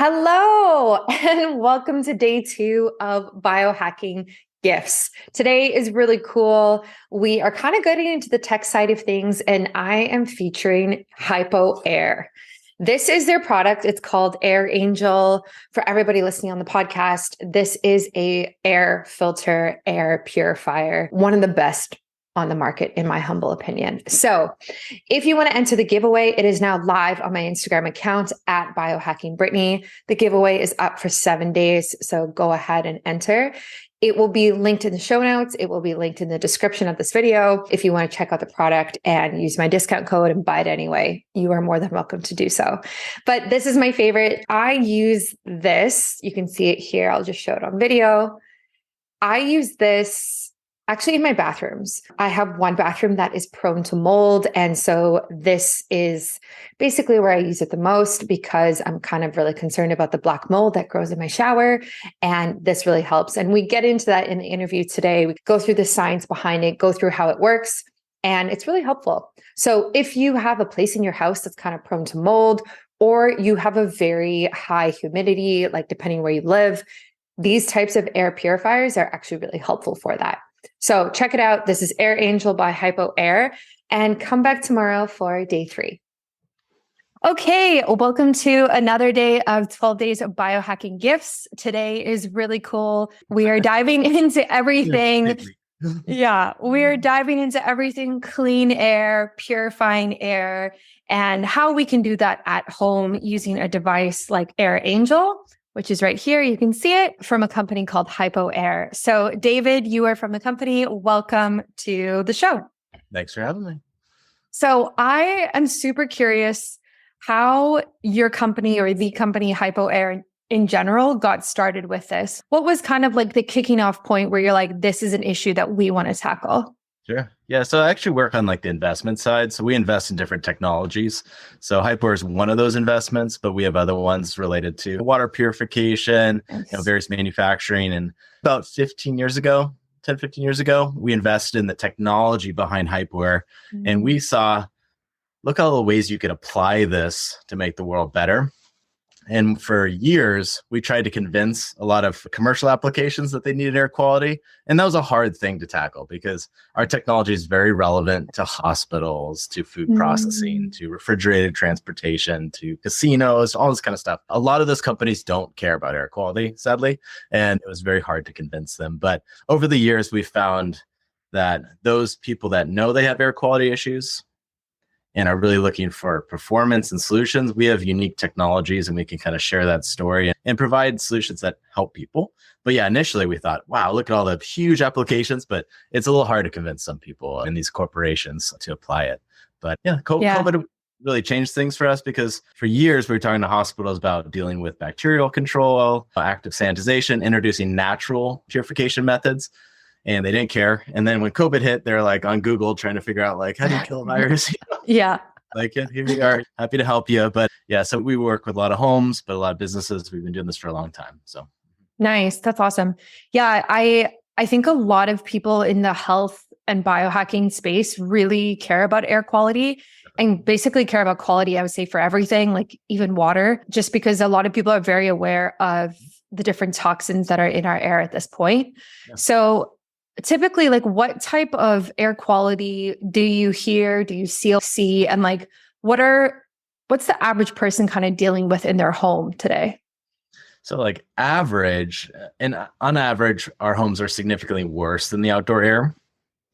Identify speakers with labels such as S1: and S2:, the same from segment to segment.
S1: Hello, and welcome to day 2 of biohacking gifts. Today is really cool. We are kind of getting into the tech side of things, and I am featuring HypoAir. This is their product. It's called Air Angel. For everybody listening on the podcast, this is a air filter, air purifier, one of the best on the market, in my humble opinion. So if you want to enter the giveaway, it is now live on my Instagram account at biohackingbrittany. The giveaway is up for 7 days. So go ahead and enter. It will be linked in the show notes. It will be linked in the description of this video. If you want to check out the product and use my discount code and buy it anyway, you are more than welcome to do so. But this is my favorite. I use this. You can see it here. I'll just show it on video. I use this actually in my bathrooms. I have one bathroom that is prone to mold. And so this is basically where I use it the most because I'm kind of really concerned about the black mold that grows in my shower. And this really helps. And we get into that in the interview today. We go through the science behind it, go through how it works, and it's really helpful. So if you have a place in your house that's kind of prone to mold, or you have a very high humidity, like depending where you live, these types of air purifiers are actually really helpful for that. So check it out. This is Air Angel by HypoAir, and come back tomorrow for day 3. Okay, welcome to another day of 12 days of biohacking gifts. Today is really cool. We are diving into everything. We're diving into everything clean air, purifying air, and how we can do that at home using a device like Air Angel, which is right here. You can see it from a company called HypoAir. So David, you are from the company. Welcome to the show.
S2: Thanks for having me.
S1: So I am super curious how your company or the company HypoAir in general got started with this. What was kind of like the kicking off point where you're like, this is an issue that we want to tackle?
S2: Sure. Yeah. So I actually work on like the investment side. So we invest in different technologies. So HypoAir is one of those investments, but we have other ones related to water purification, various manufacturing. And about 10, 15 years ago, we invested in the technology behind HypoAir. And we saw, look at all the ways you could apply this to make the world better. And for years, we tried to convince a lot of commercial applications that they needed air quality. And that was a hard thing to tackle because our technology is very relevant to hospitals, to food processing, to refrigerated transportation, to casinos, all this kind of stuff. A lot of those companies don't care about air quality, sadly. And it was very hard to convince them. But over the years, we found that those people that know they have air quality issues and are really looking for performance and solutions, we have unique technologies and we can kind of share that story and provide solutions that help people. But yeah, initially we thought, wow, look at all the huge applications, but it's a little hard to convince some people in these corporations to apply it. But COVID really changed things for us because for years we were talking to hospitals about dealing with bacterial control, active sanitization, introducing natural purification methods. And they didn't care. And then when COVID hit, they're like on Google trying to figure out like, how do you kill a virus?
S1: Yeah.
S2: Like, here we are, happy to help you. But yeah, so we work with a lot of homes, but a lot of businesses. We've been doing this for a long time. So
S1: nice. That's awesome. Yeah. I think a lot of people in the health and biohacking space really care about air quality and basically care about quality, I would say, for everything, like even water, just because a lot of people are very aware of the different toxins that are in our air at this point. Yeah. So typically, like what type of air quality do you hear, do you see, and like what's the average person kind of dealing with in their home today?
S2: So like average, and on average, our homes are significantly worse than the outdoor air.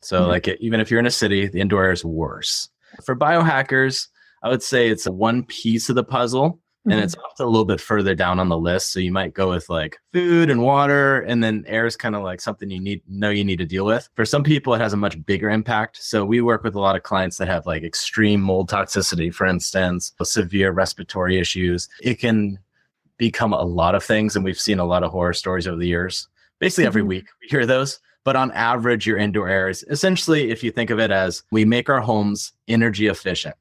S2: So like even if you're in a city, the indoor air is worse. For biohackers, I would say it's one piece of the puzzle. And it's often a little bit further down on the list. So you might go with like food and water, and then air is kind of like something you need to deal with. For some people, it has a much bigger impact. So we work with a lot of clients that have like extreme mold toxicity, for instance, severe respiratory issues. It can become a lot of things. And we've seen a lot of horror stories over the years. Basically every week we hear those. But on average, your indoor air is essentially, if you think of it as we make our homes energy efficient.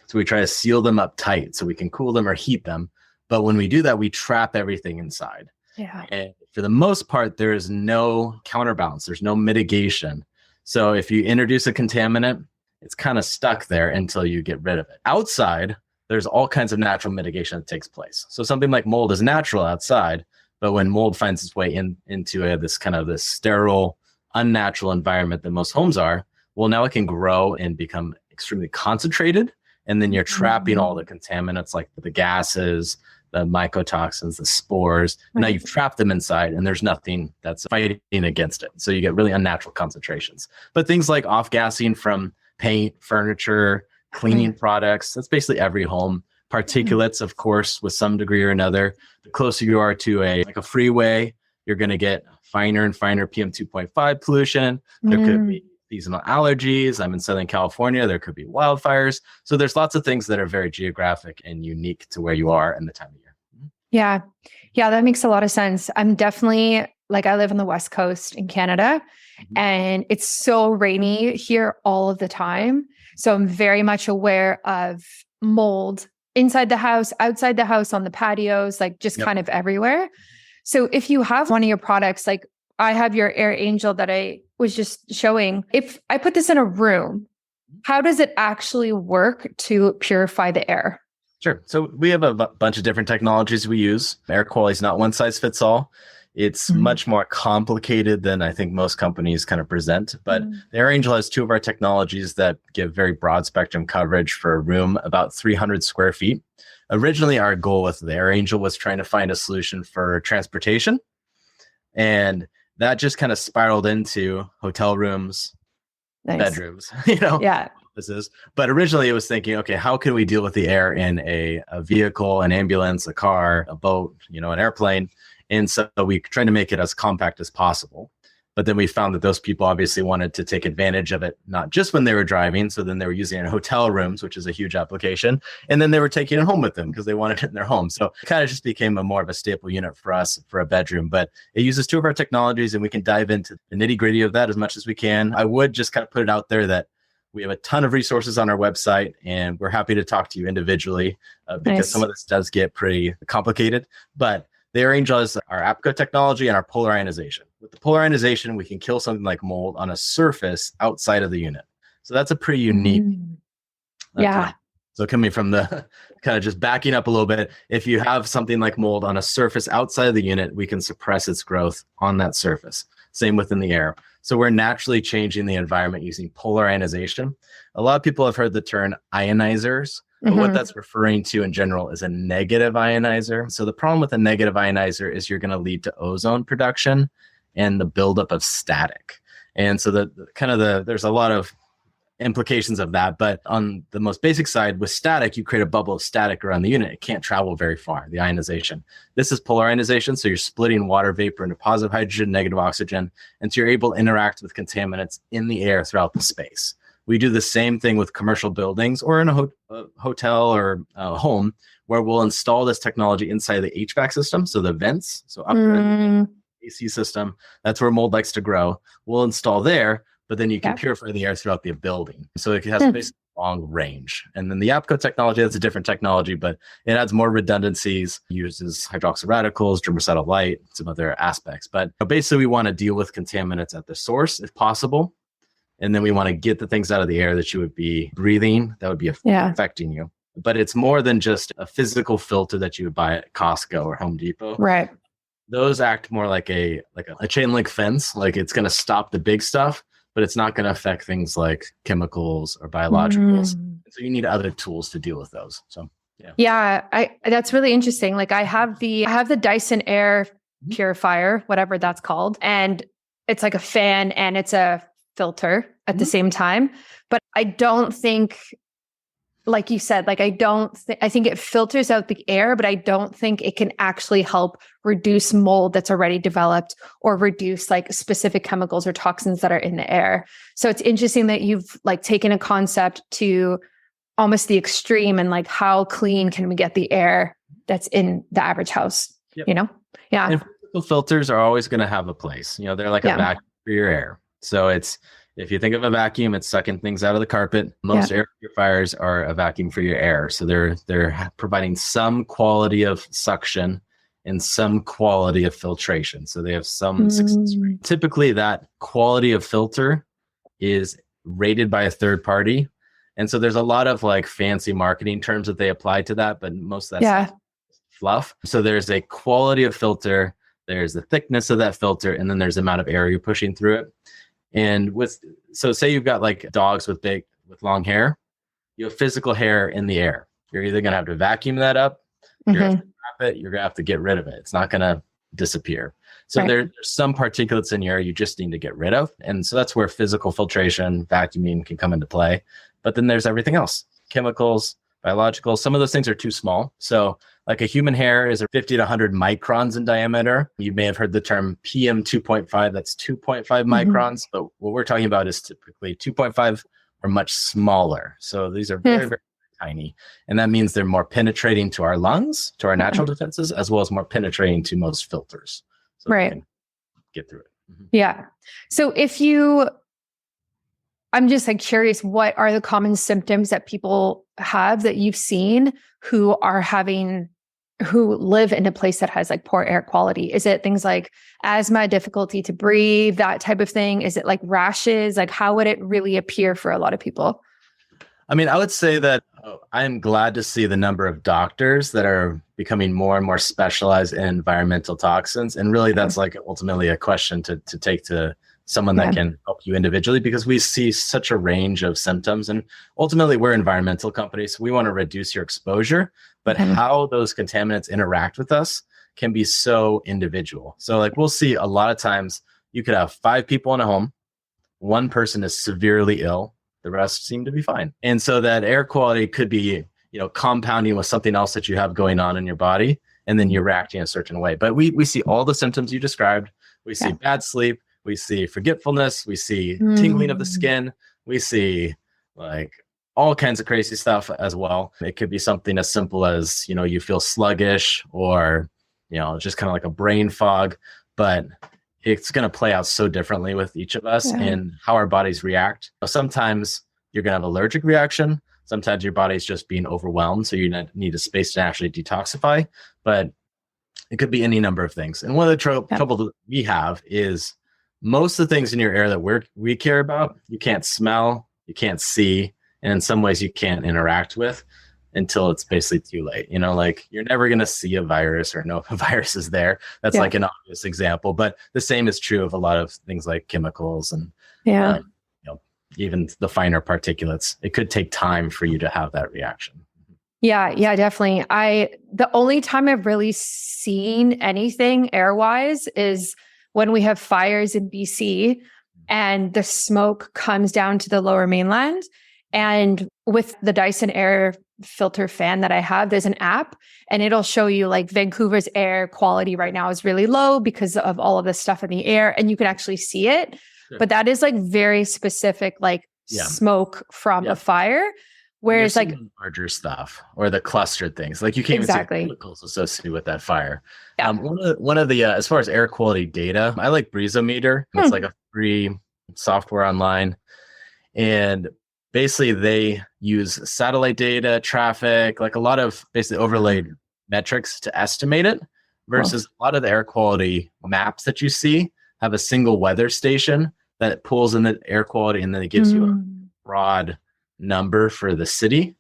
S2: So we try to seal them up tight so we can cool them or heat them. But when we do that, we trap everything inside. Yeah. And for the most part, there is no counterbalance. There's no mitigation. So if you introduce a contaminant, it's kind of stuck there until you get rid of it. Outside, there's all kinds of natural mitigation that takes place. So something like mold is natural outside, but when mold finds its way into this sterile, unnatural environment that most homes are, well, now it can grow and become extremely concentrated. And then you're trapping all the contaminants like the gases, the mycotoxins, the spores. Right. Now you've trapped them inside and there's nothing that's fighting against it. So you get really unnatural concentrations. But things like off-gassing from paint, furniture, cleaning products, that's basically every home. Particulates, of course, with some degree or another. The closer you are to a freeway, you're going to get finer and finer PM 2.5 pollution. There could be seasonal allergies. I'm in Southern California. There could be wildfires. So there's lots of things that are very geographic and unique to where you are and the time of year.
S1: Yeah. Yeah, that makes a lot of sense. I'm definitely I live on the West Coast in Canada, and it's so rainy here all of the time. So I'm very much aware of mold inside the house, outside the house, on the patios, kind of everywhere. So if you have one of your products, I have your Air Angel that I was just showing. If I put this in a room, how does it actually work to purify the air?
S2: Sure. So we have a bunch of different technologies we use. Air quality is not one size fits all. It's much more complicated than I think most companies kind of present. But the Air Angel has two of our technologies that give very broad spectrum coverage for a room about 300 square feet. Originally, our goal with the Air Angel was trying to find a solution for transportation. And that just kind of spiraled into hotel rooms, bedrooms, offices. But originally it was thinking, okay, how can we deal with the air in a vehicle, an ambulance, a car, a boat, an airplane? And so we tried to make it as compact as possible. But then we found that those people obviously wanted to take advantage of it, not just when they were driving. So then they were using it in hotel rooms, which is a huge application. And then they were taking it home with them because they wanted it in their home. So it kind of just became more of a staple unit for us for a bedroom. But it uses two of our technologies, and we can dive into the nitty gritty of that as much as we can. I would just kind of put it out there that we have a ton of resources on our website, and we're happy to talk to you individually because some of this does get pretty complicated. But the Air Angel is our APCO technology and our polar ionization. With the polar ionization, we can kill something like mold on a surface outside of the unit. So that's a pretty unique. So coming from the kind of just backing up a little bit, if you have something like mold on a surface outside of the unit, we can suppress its growth on that surface. Same within the air. So we're naturally changing the environment using polar ionization. A lot of people have heard the term ionizers. But what that's referring to in general is a negative ionizer. So the problem with a negative ionizer is you're going to lead to ozone production and the buildup of static. And so there's a lot of implications of that. But on the most basic side, with static, you create a bubble of static around the unit. It can't travel very far, the ionization. This is polar ionization. So you're splitting water vapor into positive hydrogen, negative oxygen. And so you're able to interact with contaminants in the air throughout the space. We do the same thing with commercial buildings or in a hotel or a home, where we'll install this technology inside the HVAC system. So the vents, so up in the AC system, that's where mold likes to grow. We'll install there, but then you can purify the air throughout the building. So it has basically long range. And then the APCO technology, that's a different technology, but it adds more redundancies, uses hydroxyl radicals, germicidal light, some other aspects. But basically we want to deal with contaminants at the source if possible. And then we want to get the things out of the air that you would be breathing, that would be affecting you. But it's more than just a physical filter that you would buy at Costco or Home Depot.
S1: Right.
S2: Those act more like a chain link fence. Like it's going to stop the big stuff, but it's not going to affect things like chemicals or biologicals. So you need other tools to deal with those. So that's really interesting. I have the Dyson Air purifier, whatever that's called, and it's like a fan and it's a filter at the same time. But I don't think, like you said, I think it filters out the air, but I don't think it can actually help reduce mold that's already developed or reduce specific chemicals or toxins that are in the air. So it's interesting that you've taken a concept to almost the extreme and how clean can we get the air that's in the average house, And physical filters are always going to have a place. They're like a vacuum for your air. So if you think of a vacuum, it's sucking things out of the carpet. Most air purifiers are a vacuum for your air. So they're providing some quality of suction and some quality of filtration. So they have some success rate. Typically that quality of filter is rated by a third party. And so there's a lot of like fancy marketing terms that they apply to that, but most of that's fluff. So there's a quality of filter, there's the thickness of that filter, and then there's the amount of air you're pushing through it. And so say you've got like dogs with long hair, you have physical hair in the air. You're either going to have to vacuum that up, you're going to trap it, you're going to have to get rid of it. It's not going to disappear. So there's some particulates in your air you just need to get rid of. And so that's where physical filtration, vacuuming can come into play. But then there's everything else, chemicals, biological. Some of those things are too small. So like a human hair is 50 to 100 microns in diameter. You may have heard the term PM 2.5. That's 2.5 microns. But what we're talking about is typically 2.5 or much smaller. So these are very, very tiny. And that means they're more penetrating to our lungs, to our natural defenses, as well as more penetrating to most filters. So we can get through it.
S1: Yeah. So I'm just like curious, what are the common symptoms that people have that you've seen who live in a place that has like poor air quality? Is it things like asthma, difficulty to breathe, that type of thing? Is it like rashes? Like how would it really appear for a lot of people?
S2: I mean, I would say that I'm glad to see the number of doctors that are becoming more and more specialized in environmental toxins. And really, that's like ultimately a question to take to someone that can help you individually, because we see such a range of symptoms. And ultimately, we're environmental companies. So we want to reduce your exposure, but how those contaminants interact with us can be so individual. So like we'll see a lot of times you could have 5 people in a home. One person is severely ill. The rest seem to be fine. And so that air quality could be, compounding with something else that you have going on in your body, and then you're reacting a certain way. But we see all the symptoms you described. We see bad sleep. We see forgetfulness. We see tingling of the skin. We see like all kinds of crazy stuff as well. It could be something as simple as, you feel sluggish or, just kind of like a brain fog, but it's going to play out so differently with each of us and how our bodies react. Sometimes you're going to have an allergic reaction. Sometimes your body's just being overwhelmed. So you need a space to actually detoxify, but it could be any number of things. And one of the trouble that we have is most of the things in your air that we care about, you can't smell, you can't see, and in some ways you can't interact with until it's basically too late. Like you're never going to see a virus or know if a virus is there. That's like an obvious example, but the same is true of a lot of things like chemicals and even the finer particulates. It could take time for you to have that reaction.
S1: Yeah, definitely. The only time I've really seen anything air-wise is when we have fires in BC and the smoke comes down to the lower mainland. And with the Dyson air filter fan that I have, there's an app and it'll show you like Vancouver's air quality right now is really low because of all of this stuff in the air, and you can actually see it. Sure. But that is like very specific, like smoke from a fire. Whereas like
S2: larger stuff or the clustered things, like you can't even see chemicals associated with that fire. Yeah. One of the, as far as air quality data, I like Breezometer. It's like a free software online. And basically they use satellite data, traffic, like a lot of basically overlaid metrics to estimate it, versus a lot of the air quality maps that you see have a single weather station that pulls in the air quality, and then it gives you a broad number for the city.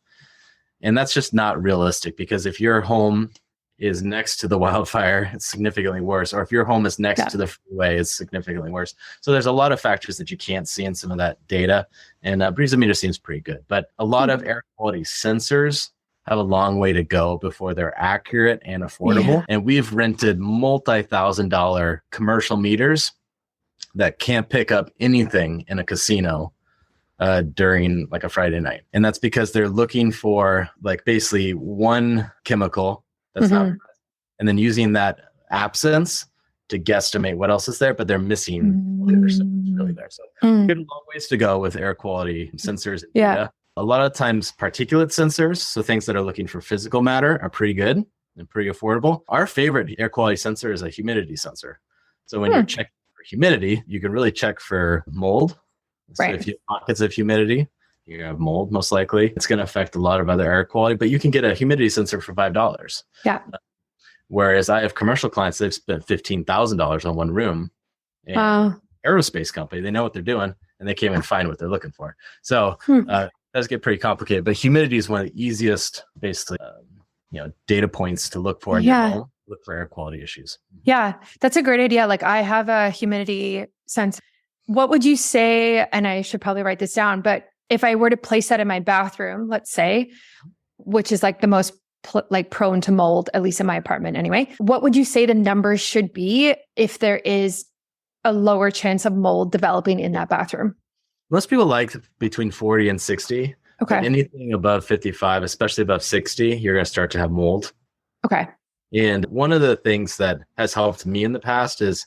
S2: And that's just not realistic, because if your home is next to the wildfire, it's significantly worse. Or if your home is next to the freeway, it's significantly worse. So there's a lot of factors that you can't see in some of that data. And Breezometer seems pretty good. But a lot of air quality sensors have a long way to go before they're accurate and affordable. And we've rented multi-$1,000 commercial meters that can't pick up anything in a casino during like a Friday night. And that's because they're looking for like basically one chemical that's not present, and then using that absence to guesstimate what else is there, but they're missing really there. So we have a long ways to go with air quality sensors and data. A lot of times particulate sensors, so things that are looking for physical matter, are pretty good and pretty affordable. Our favorite air quality sensor is a humidity sensor. So when you're checking for humidity, you can really check for mold. So if you have pockets of humidity, you have mold, most likely. It's going to affect a lot of other air quality, but you can get a humidity sensor for $5. Yeah. Whereas I have commercial clients, they've spent $15,000 on one room. And aerospace company, they know what they're doing, and they can't even find what they're looking for. So does get pretty complicated, but humidity is one of the easiest, basically, data points to look for in your home, look for air quality issues.
S1: Yeah, that's a great idea. Like I have a humidity sense. What would you say, and I should probably write this down, but if I were to place that in my bathroom, let's say, which is like the most prone to mold, at least in my apartment anyway, what would you say the numbers should be if there is a lower chance of mold developing in that bathroom?
S2: Most people like between 40 and 60.
S1: Okay.
S2: Anything above 55, especially above 60, you're going to start to have mold.
S1: Okay.
S2: And one of the things that has helped me in the past is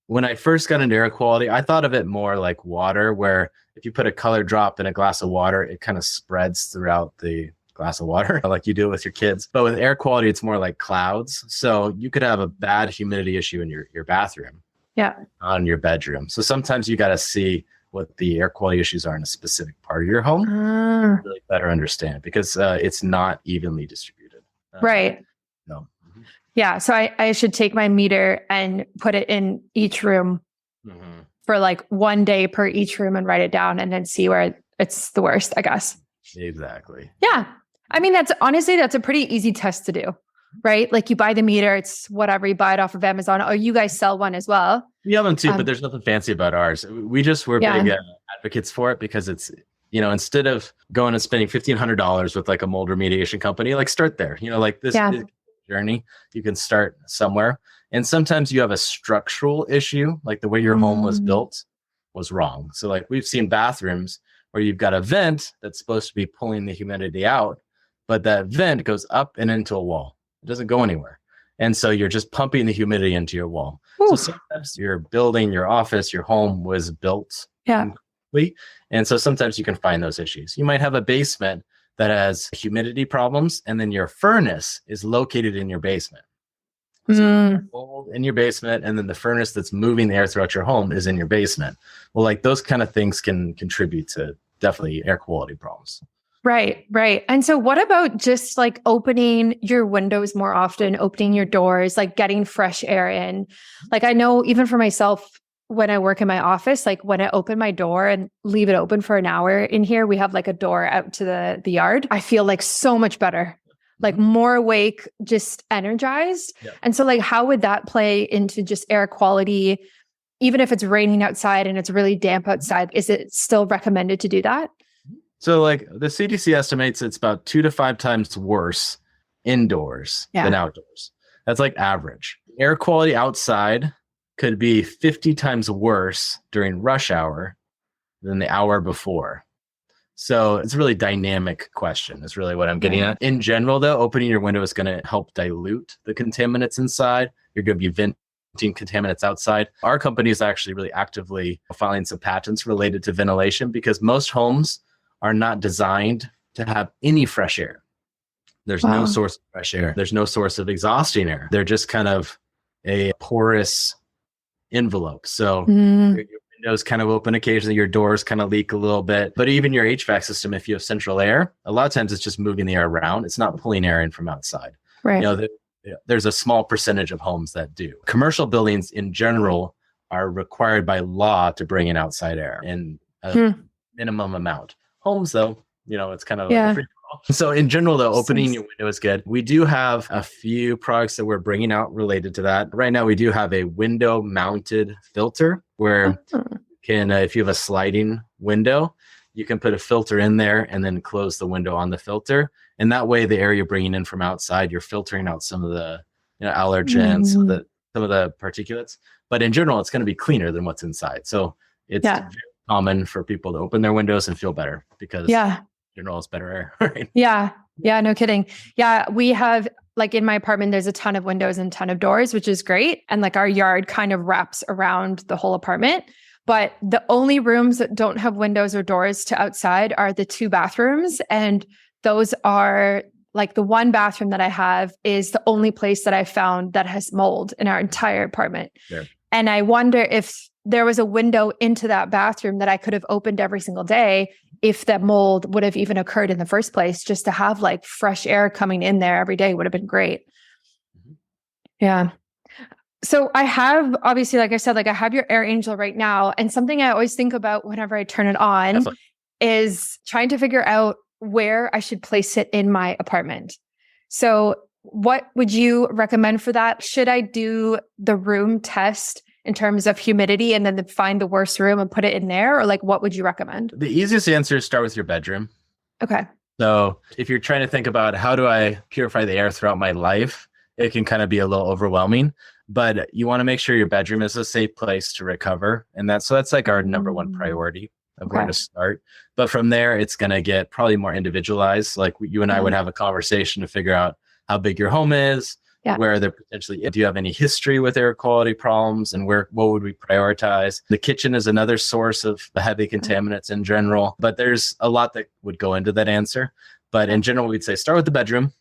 S2: when I first got into air quality, I thought of it more like water, where if you put a color drop in a glass of water, it kind of spreads throughout the glass of water, like you do with your kids. But with air quality, it's more like clouds. So you could have a bad humidity issue in your bathroom, on your bedroom. So sometimes you got to see what the air quality issues are in a specific part of your home to really better understand, because it's not evenly distributed.
S1: Right.
S2: No.
S1: Yeah. So I should take my meter and put it in each room for like 1 day per each room and write it down and then see where it's the worst, I guess.
S2: Exactly.
S1: Yeah. I mean, that's a pretty easy test to do, right? Like you buy the meter, it's whatever, you buy it off of Amazon, or you guys sell one as well.
S2: We have them too, but there's nothing fancy about ours. We're big advocates for it, because it's, instead of going and spending $1,500 with like a mold remediation company, like start there, like this journey, you can start somewhere. And sometimes you have a structural issue, like the way your home was built was wrong. So like we've seen bathrooms where you've got a vent that's supposed to be pulling the humidity out, but that vent goes up and into a wall. It doesn't go anywhere. And so you're just pumping the humidity into your wall. So sometimes your building, your office, your home was built incomplete. And so sometimes you can find those issues. You might have a basement that has humidity problems, and then your furnace is located in your basement. So mold in your basement, and then the furnace that's moving the air throughout your home is in your basement. Well, like those kind of things can contribute to definitely air quality problems.
S1: Right, right. And so what about just like opening your windows more often, opening your doors, like getting fresh air in? Like I know even for myself, when I work in my office, like when I open my door and leave it open for an hour in here, we have like a door out to the yard. I feel like so much better, like more awake, just energized. Yeah. And so like, how would that play into just air quality? Even if it's raining outside and it's really damp outside, is it still recommended to do that?
S2: So like the CDC estimates it's about 2 to 5 times worse indoors than outdoors. That's like average. Air quality outside could be 50 times worse during rush hour than the hour before. So it's a really dynamic question is really what I'm getting at. In general, though, opening your window is going to help dilute the contaminants inside. You're going to be venting contaminants outside. Our company is actually really actively filing some patents related to ventilation, because most homes are not designed to have any fresh air. There's no source of fresh air. There's no source of exhausting air. They're just kind of a porous envelope. So your windows kind of open occasionally, your doors kind of leak a little bit. But even your HVAC system, if you have central air, a lot of times it's just moving the air around. It's not pulling air in from outside.
S1: Right.
S2: There's a small percentage of homes that do. Commercial buildings in general are required by law to bring in outside air in a minimum amount. Homes, though, it's kind of like a free for all. So in general, though, opening your window is good. We do have a few products that we're bringing out related to that. Right now, we do have a window mounted filter where if you have a sliding window, you can put a filter in there and then close the window on the filter. And that way, the air you're bringing in from outside, you're filtering out some of the allergens, some of the particulates. But in general, it's going to be cleaner than what's inside. So it's very common for people to open their windows and feel better, because in general, it's better air. Right?
S1: Yeah. Yeah. No kidding. Yeah. We have, like in my apartment, there's a ton of windows and ton of doors, which is great. And like our yard kind of wraps around the whole apartment. But the only rooms that don't have windows or doors to outside are the 2 bathrooms. And those are like the one bathroom that I have is the only place that I found that has mold in our entire apartment. Yeah. And I wonder if there was a window into that bathroom that I could have opened every single day, if that mold would have even occurred in the first place. Just to have like fresh air coming in there every day would have been great. Yeah. So I have, obviously, like I said, like I have your Air Angel right now. And something I always think about whenever I turn it on is trying to figure out where I should place it in my apartment. So what would you recommend for that? Should I do the room test in terms of humidity and then find the worst room and put it in there? Or like, what would you recommend?
S2: The easiest answer is start with your bedroom.
S1: Okay.
S2: So if you're trying to think about how do I purify the air throughout my life, it can kind of be a little overwhelming, but you want to make sure your bedroom is a safe place to recover. And that's like our number one priority of where to start. But from there, it's going to get probably more individualized. Like you and I would have a conversation to figure out how big your home is, where there potentially, do you have any history with air quality problems, and what would we prioritize? The kitchen is another source of the heavy contaminants in general, but there's a lot that would go into that answer. But in general, we'd say start with the bedroom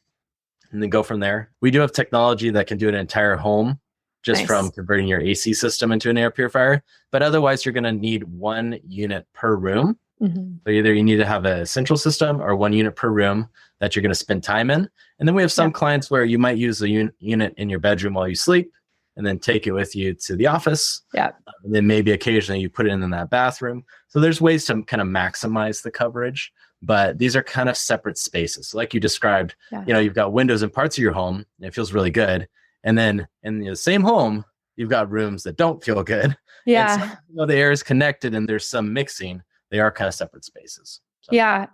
S2: and then go from there. We do have technology that can do an entire home just from converting your AC system into an air purifier. But otherwise, you're going to need 1 unit per room. So either you need to have a central system or 1 unit per room that you're going to spend time in. And then we have some clients where you might use the unit in your bedroom while you sleep and then take it with you to the office. And then maybe occasionally you put it in that bathroom. So there's ways to kind of maximize the coverage, but these are kind of separate spaces. So like you described, you know, you've got windows in parts of your home and it feels really good. And then in the same home, you've got rooms that don't feel good. And so, you know, the air is connected and there's some mixing. They are kind of separate spaces. So.
S1: Yeah.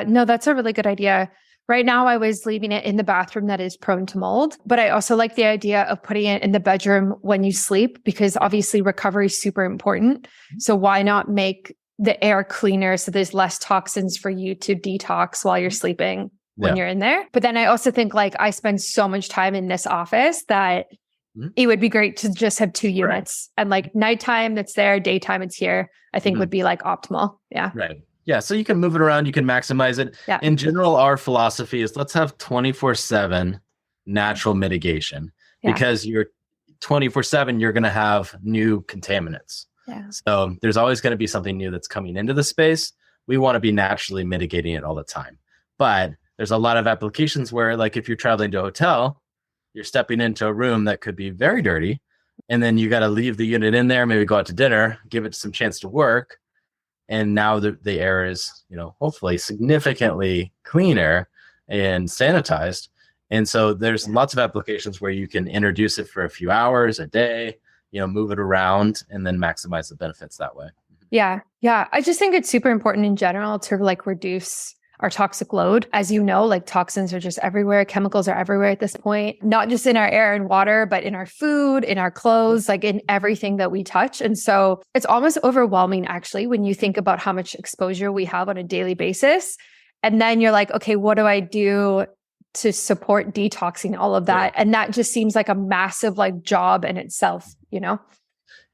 S1: No, that's a really good idea. Right now, I was leaving it in the bathroom that is prone to mold, but I also like the idea of putting it in the bedroom when you sleep, because obviously recovery is super important. So why not make the air cleaner so there's less toxins for you to detox while you're sleeping when you're in there? But then I also think like I spend so much time in this office that it would be great to just have 2 units and like nighttime it's there, daytime it's here, I think would be like optimal.
S2: Yeah. So you can move it around, you can maximize it. In general, our philosophy is let's have 24/7 natural mitigation because you're 24/7, you're going to have new contaminants. So there's always going to be something new that's coming into the space. We want to be naturally mitigating it all the time. But there's a lot of applications where like if you're traveling to a hotel, you're stepping into a room that could be very dirty. And then you got to leave the unit in there, maybe go out to dinner, give it some chance to work. And now the air is, you know, hopefully significantly cleaner and sanitized. And so there's lots of applications where you can introduce it for a few hours a day, you know, move it around and then maximize the benefits that way.
S1: Yeah. I just think it's super important in general to like reduce our toxic load. As you know, like toxins are just everywhere. Chemicals are everywhere at this point, not just in our air and water, but in our food, in our clothes, like in everything that we touch. And so it's almost overwhelming actually, when you think about how much exposure we have on a daily basis. And then you're like, okay, what do I do to support detoxing all of that? And that just seems like a massive like job in itself, you know?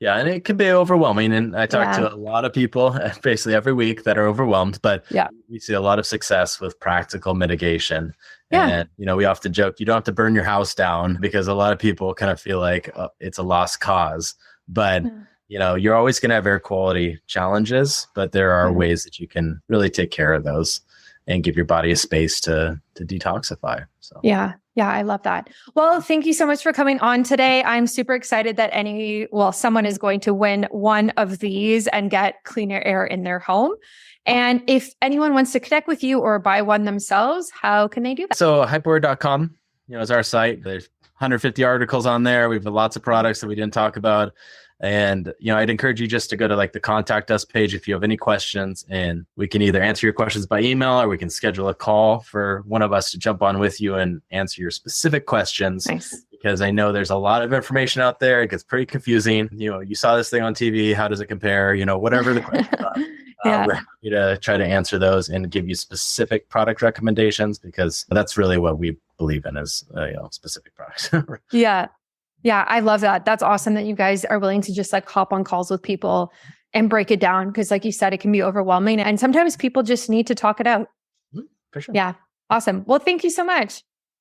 S2: Yeah, and it can be overwhelming. And I talk to a lot of people basically every week that are overwhelmed, but we see a lot of success with practical mitigation. And, you know, we often joke, you don't have to burn your house down because a lot of people kind of feel like it's a lost cause. But, you know, you're always going to have air quality challenges, but there are ways that you can really take care of those and give your body a space to detoxify. So
S1: yeah, I love that. Well, thank you so much for coming on today. I'm super excited that someone is going to win one of these and get cleaner air in their home. And if anyone wants to connect with you or buy one themselves, how can they do that?
S2: So HypoAir.com, you know, is our site. There's 150 articles on there. We have lots of products that we didn't talk about. And, you know, I'd encourage you just to go to like the contact us page if you have any questions, and we can either answer your questions by email or we can schedule a call for one of us to jump on with you and answer your specific questions. Because I know there's a lot of information out there. It gets pretty confusing. You know, you saw this thing on TV. How does it compare? You know, whatever the questions are. We're happy to try to answer those and give you specific product recommendations, because that's really what we believe in is, you know, specific products.
S1: Yeah, I love that. That's awesome that you guys are willing to just like hop on calls with people and break it down. Because like you said, it can be overwhelming. And sometimes people just need to talk it out.
S2: For sure.
S1: Yeah. Awesome. Well, thank you so much.